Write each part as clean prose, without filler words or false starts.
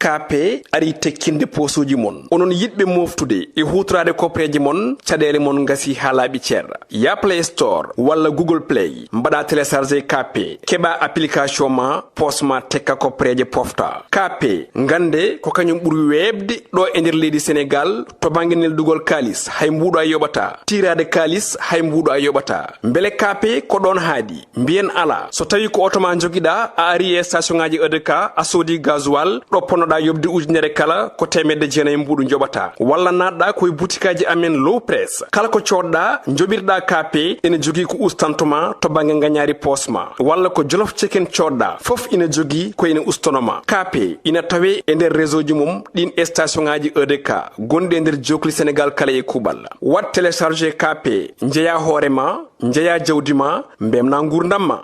KP ari tekkinde posuji mon onon yidbe moftude e hutrade kopreji mon cadele mon ngasi halabi cerra ya Play Store walla Google Play mbada télécharger KP keba application ma posma tekka kopreje pofta KP ngande ko kanyum buri webde do e nder leydi Sénégal to banginel dugol kalis hay mbudo ay yobata tirade kalis hay mbudo ay yobata mbele KP ko don haadi mbien ala so tawi ko otoma jogida a ari e station ngaji EDK a sodi gasoil do ponoda yobdi ujunere kala ko temedde jeena mbudu jobata walla nadda koy boutikaji amen low press kala ko codda jobirda KP ene jogi ko ustantuma to bangi nganyari posma walla ko jollof chicken codda fof ina jogi ko ina ustonoma KP ina tawe e nder réseau ji mum din station ngaji EDK gonde nder jokli Sénégal kala e kubal wat télécharger KP njeya horema njeya jawdima mbemna ngurdamma.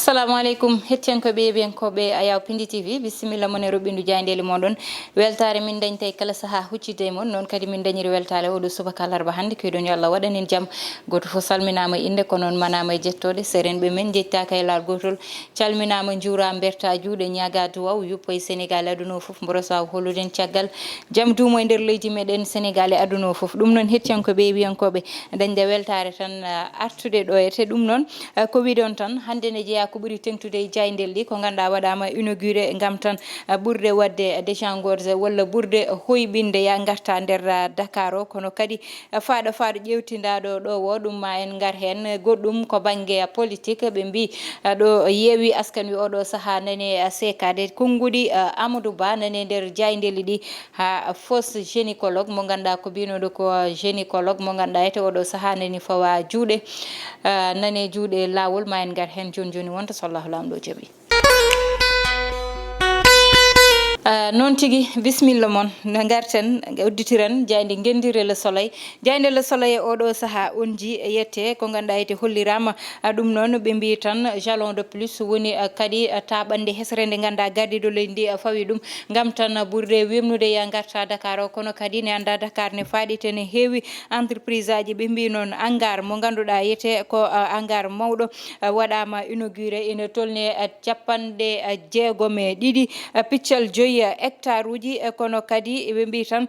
Assalamu alaikum hettiyankoɓe biyankoɓe ayaw Piindi TV bisimilla mon e roɓindu jayndeli moɗon weltare min dañta e kala saaha huccide mon noon kadi min dañiri weltare oɗo subaka alarba hannde koyɗon yo Allah waɗanin jaam goto fof salminama inde ko noon manama e jettode serenɓe men jettaka e laal gotol calminama juura berta juuɗe ñaga duwaw yuppo e Sénégal aduna o foof mborosa holluden caggal jaam duumo e nder leydi meɗen Sénégal e aduna o foof ɗum noon hettiyankoɓe biyankoɓe dañde weltare tan artude ɗo ete ɗum noon ko wiɗon tan hande ne jeeya ko ɓuri tengtude e jayndel ɗi ko ganduɗa waɗama inauguré gam tan ɓurde wadde déchangorge walla ɓurde hoybinde ya garta nder Dakar o kono kadi faaɗo ƴewtindaɗo ɗo wo ɗum ma en gar hen goɗɗum ko banggue politique ɓe mbi ɗo yeewi askan wi oɗo saaha nani sekade konngudi Amadou Ba nani nder jayndeli ɗi ha fausse gynécologue mo ganduɗa ko binoɗo ko gynécologue mo ganduɗa ete oɗo saaha nani fawa juuɗe nani juuɗe lawol ma en gar hen joni wonta sallahu lamɗo jaɓi non tigi bisimilla mon garten udditiren jayde gendire le soleil jayde le soleil oɗo saaha onji yette ko ganduɗa ete hollirama ɗum noon ɓe mbi tan jalon de plus woni kadi taɓande hesre nde ganduɗa gardiɗo leydi ndi fawi ɗum gam tan ɓurde wemnude ya garta Dakar o kono kadi ne anda Dakar ne faaɗite ne heewi entreprise aji ɓe mbi noon hangar mo ganduɗa yete ko hangar mawɗo waɗama inauguré ene tolni capanɗe jeegom e ɗiɗi piccal joyi hectare uji kono kadi ɓe mbi tan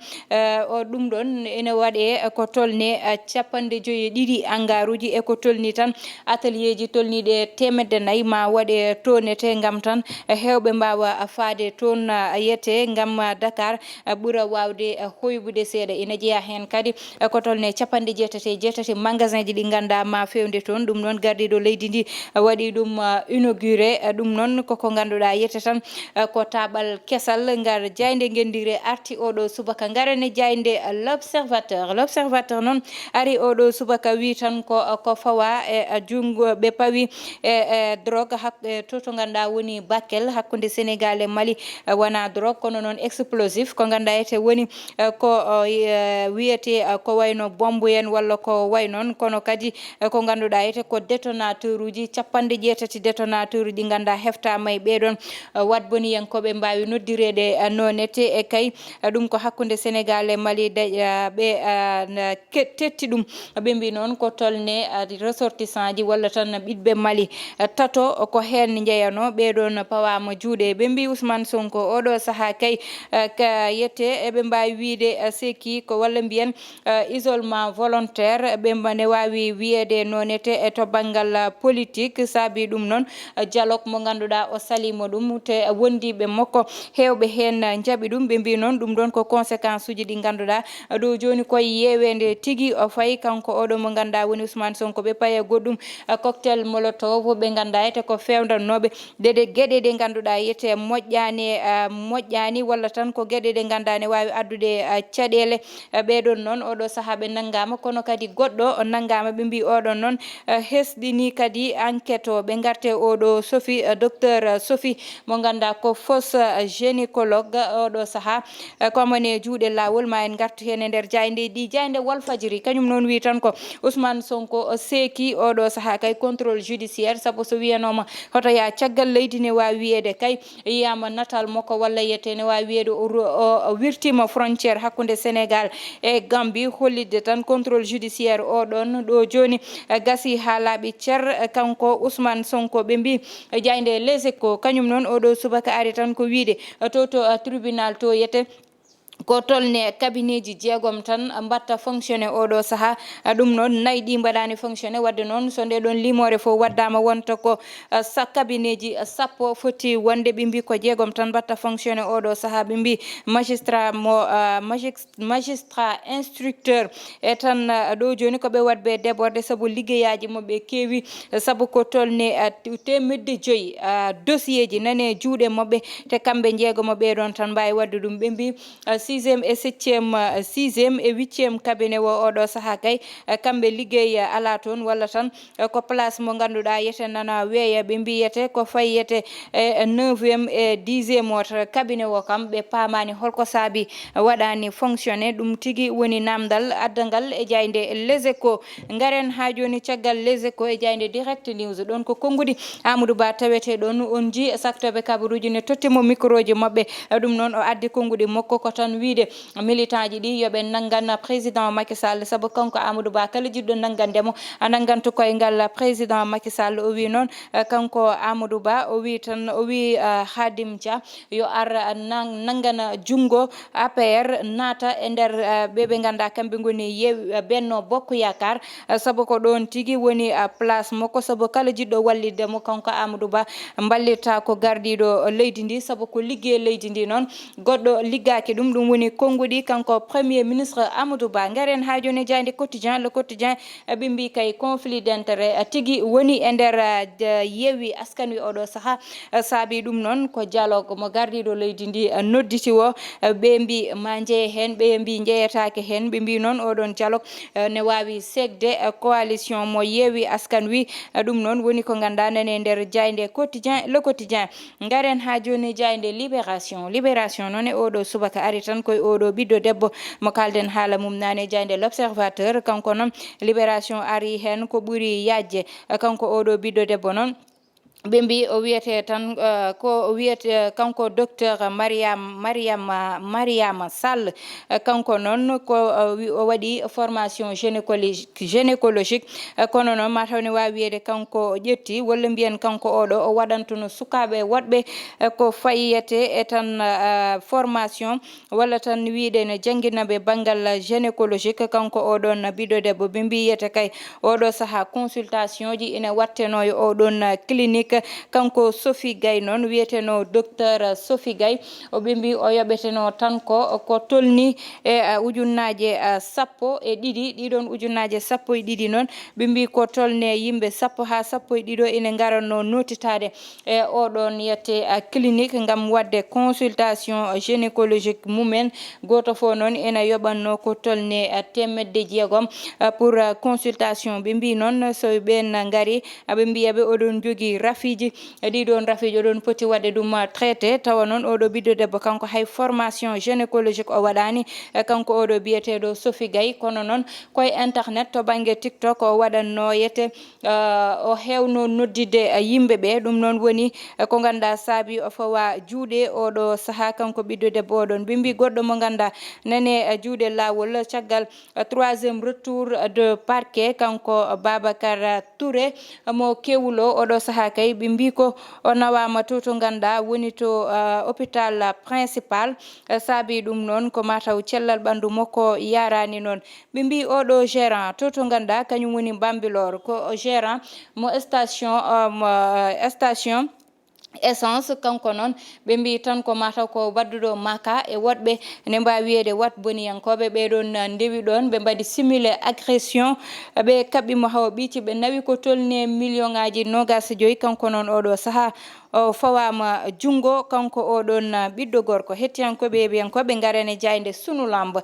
o ɗum ɗon ene waɗe ko tolne capanɗe joyi ɗiɗi hangar uji e ko tolni tan atelier ji tolniɗe temedde nayyi ma waɗe tonete gam tan hewɓe mbawa faade toon yete gam Dakar ɓuura wawde hoybude seeɗa ina jeeya hen kadi ko tolne capanɗe jeetati magasin ji ɗi ganda ma fewde toon ɗum noon gardiɗo leydi ndi waɗi ɗum inauguré ɗum noon koko ganduɗa yete tan ko taɓal kesal ngar jayde gendire arti oɗo subaka garane jayde l'observateur noon ari oɗo subaka wi tan ko fawa e jungo ɓe pawi e drogue to ganduɗa woni Bakel hakkude Sénégal e Mali wona drogue kono noon explosif ko ganduɗa ete woni ko wiyete ko wayno bombe en walla ko way noon kono kadi ko ganduɗa ete ko détonateur uji capanɗe jeetati détonateur uji ganda heftama e ɓeɗon wat boniyankoɓe mbawi noddirede nonete e kay ɗum ko hakkude Sénégal e Mali ɓe tetti ɗum ɓe mbi noon ko tolne ressortissant ji walla tan ɓiɗɓe Mali tato ko hen jeyano ɓeɗon pawama juuɗe ɓe mbi Ousmane Sonko oɗo saaha kay ka yette eɓe mbawi wiide seki ko walla mbiyen isolement volontaire ɓe ne wawi wiyede nonete e to banggal politique saabi ɗum noon dialogue mo ganduɗa o salimo ɗum te wondiɓe makko hewɓe hen jaaɓi ɗum ɓe mbi noon ɗum ɗon ko conséquence uji ɗi ganduɗa ɗo joni koye yewede tigui o fayi kanko oɗo mo ganduɗa woni Ousmane Sonko ɓe paye goɗɗum cocktail molotov ɓe ganduɗa ete ko fewdannoɓe gueɗe ɗe ganduɗa yete moƴƴani walla tan ko gueɗe ɗe ganduɗa ne wawi addude caɗele ɓeɗon noon oɗo saaha ɓe naggama kono kadi goɗɗo naggama ɓe mbi oɗon noon hesɗini kadi enquête o ɓe garte oɗo Sophie docteur Sophie mo ganduɗa ko fausse gynécologue oɗo saha komone juuɗe lawol ma en gartu hen e nder jayde ɗi jayde Walfadjri kañum noon wi tan ko Ousmane Sonko seeki oɗo saha kay contrôle judiciaire sabu so wiyanoma hoto ya caggal leydi ne wawi wiyede kay yiyama natal makko walla yiyete ne wawi wiyede o wirtima frontiére hakkude Sénégal e Gambie hollidde tan contrôle judiciaire oɗon ɗo joni gasi ha laaɓi cer kanko Ousmane Sonko ɓe mbi jayde Les Échos kañum noon oɗo subaka ari tan ko wiide to tribunal to yete ko tolne cabinet ji jeegom tan mbatta fonctionné oɗo saha ɗum noon nayi ɗi mbaɗani fonctionné wadde noon so nde ɗon limore fof waddama wonta ko cabinet ji sappo foti wonde ɓe mbi ko jeegom tan mbatta fonctionné oɗo saha ɓe mbi magistrat instructeur e tan ɗo joni koɓe watɓe déborde saabu liggeyaji moɓe keewi saabu ko tolne temedde joyyi dossier ji nane juuɗe moɓɓe te kamɓe jeegomo ɓeɗon tan mbawi wadde ɗum ɓe mbi 6e et 7e 6e et 8e cabinet wo oɗo saha kay kamɓe liggey ala toon walla tan ko place mo ganduɗa yete nana weeya ɓe mbiyete ko fayyete 9e et 10e moto cabinet wo kam ɓe paamani holko saabi waɗani fonctionné ɗum tigui woni namdal addangal e jayde Les Échos garen ha joni caggal Les Échos e jayde direct news ɗon ko konngudi Amadou Ba tawete ɗon on ji saktoɓe kabaruji ne tottimo micro ji mabɓe ɗum noon o addi konngudi makko ko tan wiide militant ji ɗi yoɓe nangan président Macky Sall saabu kanko Amadou Ba kala jiɗɗo nangandemo a nanganto koyngal président Macky Sall o wi noon kanko Amadou Ba o wi tan o wi Khadim Dia yo ar nangana jungo APR naata e nder ɓeɓe ganda kamɓe goni Benno Bokk Yakar saabu ko ɗon tigui woni place makko saabu kala jiɗɗo wallidemo kanko Amadou Ba ballita ko gardiɗo leydi ndi saabu ko ligguey leydi ndi noon goɗɗo liggaki ɗum woni konngudi kanko premier ministre Amadou Ba garen ha joni jayde quotidien le quotidien ɓe mbi kay conflit d'intérêt tigui woni e nder Yewwi Askan Wi oɗo saha saabi ɗum noon ko dialogue mo gardiɗo leydi ndi nodditi o ɓe mbi ma jeeye hen ɓe mbi jeyetake hen ɓe mbi noon oɗon dialogue ne wawi segde coalition mo Yewwi Askan Wi ɗum noon woni ko ganda nane nder jayde quotidien le quotidien garen ha joni jayde libération noon e oɗo subaka ari tan koye oɗo ɓiɗɗo debbo mo kalden haala mum nane jayde l'observateur kanko noon libération ari hen ko ɓuuri yajje kanko oɗo ɓiɗɗo debbo noon ɓe mbi o wiyete tan ko wiyete kanko docteur Mariama Sall kanko noon ko o waɗi formation gynécologique kono noon mataw ne wawi wiyede kanko ƴetti walla mbiyen kanko oɗo o waɗantuno sukaɓe woɗɓe ko fayiyete e tan formation walla tan wiide ne jangguinaɓe banggal gynécologique kanko oɗon ɓiɗɗo debbo ɓe mbi yete kay oɗo saaha consultation ji ina watteno e oɗon clinique kanko Sophie Gaye noon wiyeteno docteur Sophie Gaye o ɓe mbi o yoɓeteno tan ko tolni e ujunnaje 12 ɗiɗon ujunnaje 12 noon ɓe mbi ko tolne yimɓe 10 ha 12 ina garanno notitade e oɗon yette clinique ngam wadde consultation gynécologique mumen goto fo noon ina yoɓanno ko tolne 600 pour consultation ɓe mbi noon so ɓen gari ɓe mbiyaɓe oɗon jogui rafiji ɗiɗon rafiji oɗon poti wadde ɗum traité tawa noon oɗo ɓiɗɗo debbo kanko hay formation gynécologique o waɗani kanko oɗo biyeteɗo Sophie Gaye kono noon koye internet to banggue TikTok o waɗanno yete o hewno noddide yimɓeɓe ɗum noon woni ko ganda saabi o fawa juuɗe oɗo saaha kanko ɓiɗɗo debbo oɗon ɓe mbi goɗɗo mo ganda nane juuɗe lawol caggal 3e retour de parquet kanko Babacar Touré mo kewulo oɗo saaha kay ɓe mbi ko o nawama to ganda woni to hôpital principal saabi ɗum noon ko mataw cellal ɓandu makko yarani noon ɓe mbi oɗo gérant to ganda kañum woni Bambilor ko gérant mo station essence kanko noon ɓe mbi tan ko mataw ko wadduɗo maka e woɗɓe ne mbawi wiyede wat boniyankoɓe ɓeɗon ndewi ɗon ɓe mbaɗi simulé agression ɓe kaɓɓimo hawa ɓiiti ɓe nawi ko tolni million ngaji 25 kanko noon oɗo saaha o fawama jungo kanko oɗon ɓiɗɗo gorko hettiyankoɓe biyankoɓe garane jayde sunu lambo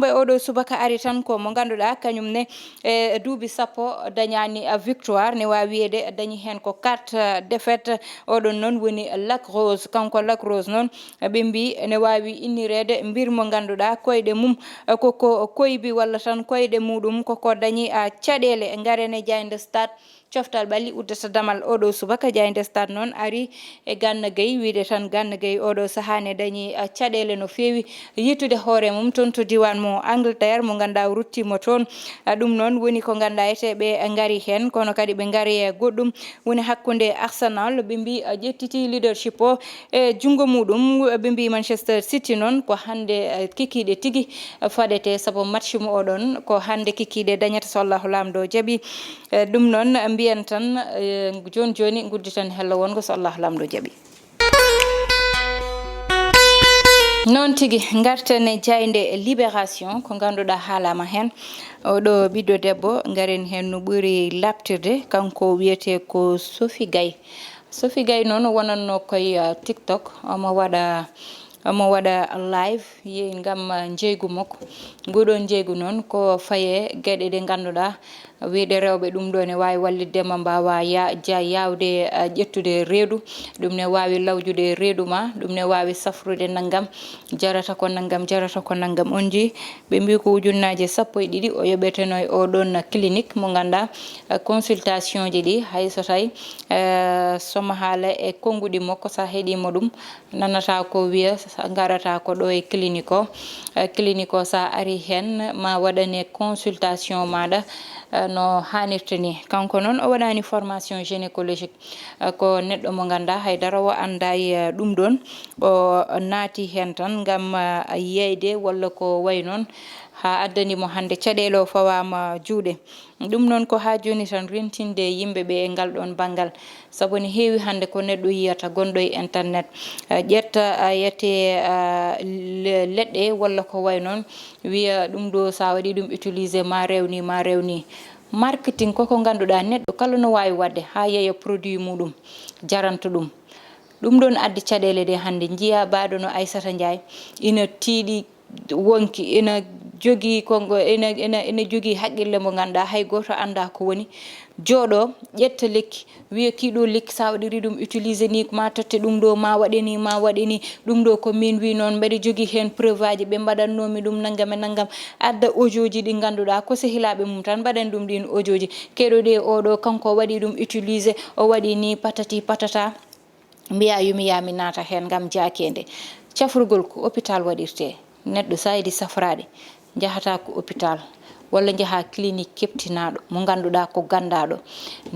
e oɗo subaka ari tan ko mo ganduɗa kañumne e duuɓi sappo dañani victoire ne wawi wiyede dañi hen ko 4 défaite oɗon noon woni Lac Rose kanko Lac Rose noon ɓe mbi ne wawi innirede mbir mo ganduɗa koyɗe mum koko koybi walla tan koyɗe muɗum koko dañi caɗele garane jayde stade coftal ɓalli uddata damal oɗo subaka jayde stade noon ari e Gana Gueye wiide tan Gana Gueye oɗo sahane dañi caɗele no fewi yittude hoore mum toon to diwan mo Angleterre mo ganduɗa ruttimo toon ɗum noon woni ko ganduɗa eteɓe gari hen kono kadi ɓe gari e goɗɗum woni hakkude Arsenal ɓe mbi ƴettiti leadership o e jungo muɗum ɓe mbi Manchester City noon ko hande kikiɗe tigui faɗete saabu match mo oɗon ko hande kikiɗe dañata so Allahu lamɗo jaaɓi ɗum noon mbiyen tan joni joni gudditan hello wongo so Allah lamɗo jaaɓi. noon tigui garten e jayde libération ko ganduɗa haalama hen oɗo ɓiɗɗo debbo garen hen no ɓuuri labtirde kanko wiyete ko Sophie Gaye noon wonanno koye TikTok omo waɗa live yi gam jeygu makko nguɗon jeygu noon ko faye gueɗe ɗe ganduɗa wiide rewɓe ɗum ɗo ne wawi walliddema mbawa yawde ƴettude reedu ɗum ne wawi lawjude reedu ma ɗum ne wawi safrude naggam jarata ko naggam on ji ɓe mbi ko ujunnaje 12 o yoɓeteno e oɗon clinique mo ganduɗa consultation ji ɗi hayso tawi soma haala e konnguɗi makko sa heeɗima ɗum nanata ko wiya garata ko ɗo e clinique o sa ari hen ma waɗane consultation maɗa no hannirta ni kanko noon o waɗani formation gynécologique ko neɗɗo mo ganduɗa haydara o anda e ɗum ɗon o naati hen tan gam yeyde walla ko way noon ha addanimo hande caɗele o fawama juuɗe ɗum noon ko ha joni tan rentinde yimɓeɓe e ngal ɗon banggal saabu ne heewi hande ko neɗɗo yiyata gonɗo e internet ƴetta yette leɗɗe walla ko way noon wiya ɗum ɗo sa waɗi ɗum utiliser ma rewni marketing koko ganduɗa neɗɗo kala no wawi wadde ha yeeya produit muɗum jaranta ɗum ɗon addi caɗele ɗe hande jiiya baɗo no Aissata Ndiaye ina tiiɗi wonki ina jogui kongo ina jogui haqqille mo ganduɗa hay goto anda ko woni jooɗo ƴetta lekki wiya kiɗo lekki sa waɗiri ɗum utiliser ni ma totte ɗum ɗo ma waɗeni ɗum ɗo ko min wi noon mbeɗa jogui hen preuve aji ɓe mbaɗannomi ɗum naggam adda audio ji ɗi ganduɗa ko sehilaɓe mum tan mbaɗani ɗum ɗin audio ji keɗoɗe oɗo kanko waɗi ɗum utiliser o waɗi ni patati patata mbiya yumiyami naata hen gam jakede cafrugol ko hôpital waɗirte neɗɗo sa yiɗi safrade jahata ko hôpital walla jaaha clinique keptinaɗo mo ganduɗa ko gandaɗo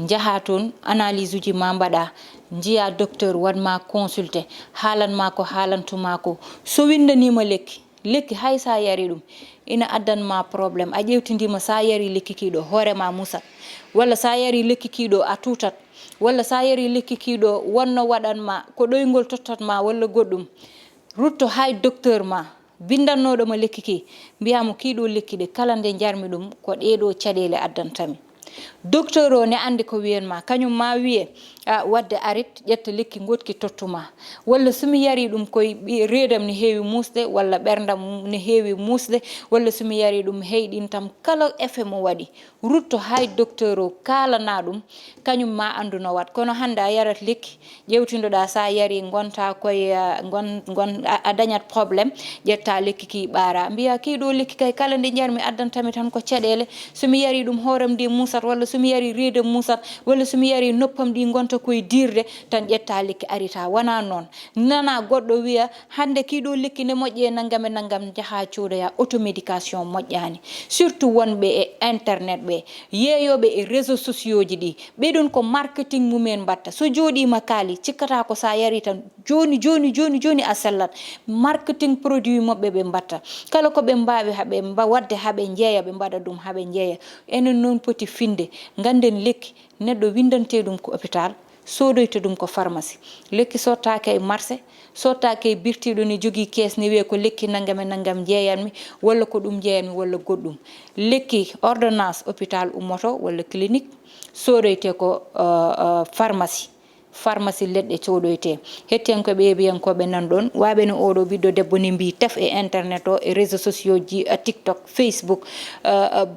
jaaha toon analyse uji ma mbaɗa jiiya docteur wanma consulté haalanma ko haalantuma ko so windanima lekki hay sa yari ɗum ina addanma probléme a ƴewtidima sa yari lekki kiɗo hoorema musat walla sa yari lekki kiɗo a tutat walla sa yari lekki kiɗo wonno waɗanma ko ɗoygol tottatma walla goɗɗum rutto hay docteur ma bindannoɗoma lekki ki mbiyamo kiɗo lekki ɗe kala nde jarmi ɗum ko ɗeɗo caɗele addantami docteur o ne andi ko wiyanma kañum ma wiye wadde arit ƴetta lekki gotki tottuma walla somi yari ɗum koye reedam ne heewi musde walla ɓerdam ne heewi musde walla somi yari ɗum heyɗin tam kala effet mo waɗi rutto hay docteur o kalana ɗum kañum ma andu no wat kono hande a yarat lekki ƴewtidoɗa sa yari gonta koye a dañat probléme ƴetta lekki ki ɓaara mbiya kiɗo lekki kay kala nde jarmi addantami tan ko caɗele somi yari ɗum hooram ndi musat walla somi yari reedam musat walla somi yari noppam ɗi gonta koye dirde tan ƴetta lekki arita wona noon nana goɗɗo wiya hande kiɗo lekki ne moƴƴe naggam jaaha coodaya automédication moƴƴani surtout wonɓe e internet ɓe yeeyoɓe e réseaux sociaux ji ɗi ɓeɗon ko marketing mumen mbatta so jooɗima kaali cikkata ko sa yari tan joni a sellat marketing produit mabɓe ɓe mbatta kala ko ɓe mbawi haɓe wadde haɓe jeeya ɓe mbaɗa ɗum haɓe jeeya enen noon poti finde ganden lekki neɗɗo windante ɗum ko hôpital sodoyta ɗum ko pharmacie lekki sottake e marché sottake e birtiɗo ne jogui kees ne wiye ko lekki naggam jeeyanmi walla ko ɗum jeeyanmi walla goɗɗum lekki ordonnance hôpital ummoto walla clinique sodoyte ko pharmacie pharmacie leɗɗe coɗoyte hettiyankoɓe yeebiyankoɓe nan ɗon waɓe no oɗo ɓiɗɗo debbo ni mbi tef e internet o e réseaux sociaux ji tiktok facebook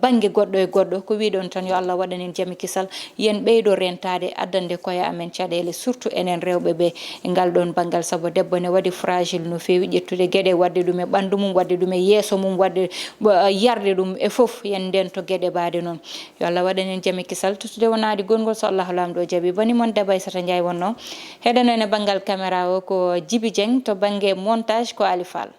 banggue goɗɗo e goɗɗo ko wiɗon tan yo Allah waɗanen jaami kisal yen ɓeydo rentade addande koye amen caɗele surtout enen rewɓe ɓe e ngal ɗon banggal saabu debbo ne waɗi fragile no fewi ƴettude gueɗe wadde ɗum e ɓandu mum wadde ɗum e yeeso mum wadde yarde ɗum e foof yen nden to gueɗe baade noon yo Allah waɗanen jaami kisal tuttude wonadi gongol so Allah lamɗo jaaɓi bani moon Daba Aissata Ndiaye wonno heɗano ene banggal caméra o ko Djiby Dieng to banggue montage ko Ali Fall.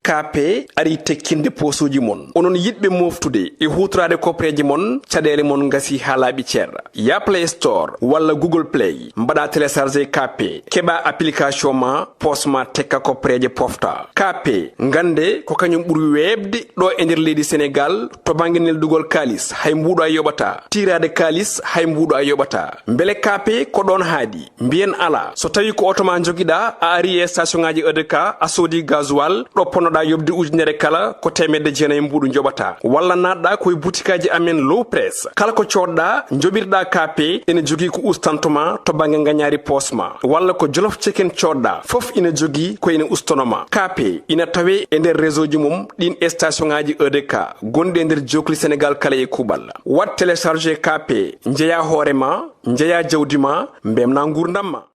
KP ari tekkinde posuji mon onon yidɓe moftude e hutorade kopreji mon caɗele mon gasi ha laaɓi ceerra ya Play Store walla Google Play mbaɗa téléchargé KP keɓa application ma posma tekka kopreje pofta KP gande ko kañum ɓuuri webde ɗo e nder leydi Sénégal to banggue neldugol kalis hay mbuɗo a yoɓata tirade kalis hay mbuɗo a yoɓata beele KP ko ɗon haadi mbiyen ala so tawi ko auto ma joguiɗa a ari e station ngaji EDK a soodi gasoil ɗo ponnoɗa yobde ujunere kala ko temedde jeenayi mbuɗu joɓata walla natɗa koye boutikaji amen low press kala ko coɗɗa joɓirɗa KP ene jogui ko ustantoma to banggue gagnari posma walla ko jolof chicken coɗɗa foof ina jogui ko ene ustonoma KP ina tawe e nder réseau ji mum ɗin station ngaji EDK gonɗi e nder jokli Sénégal kala e kuuɓal wat téléchargé KP jeeya hoorema jeeya jawdi ma mbemna gurdam ma.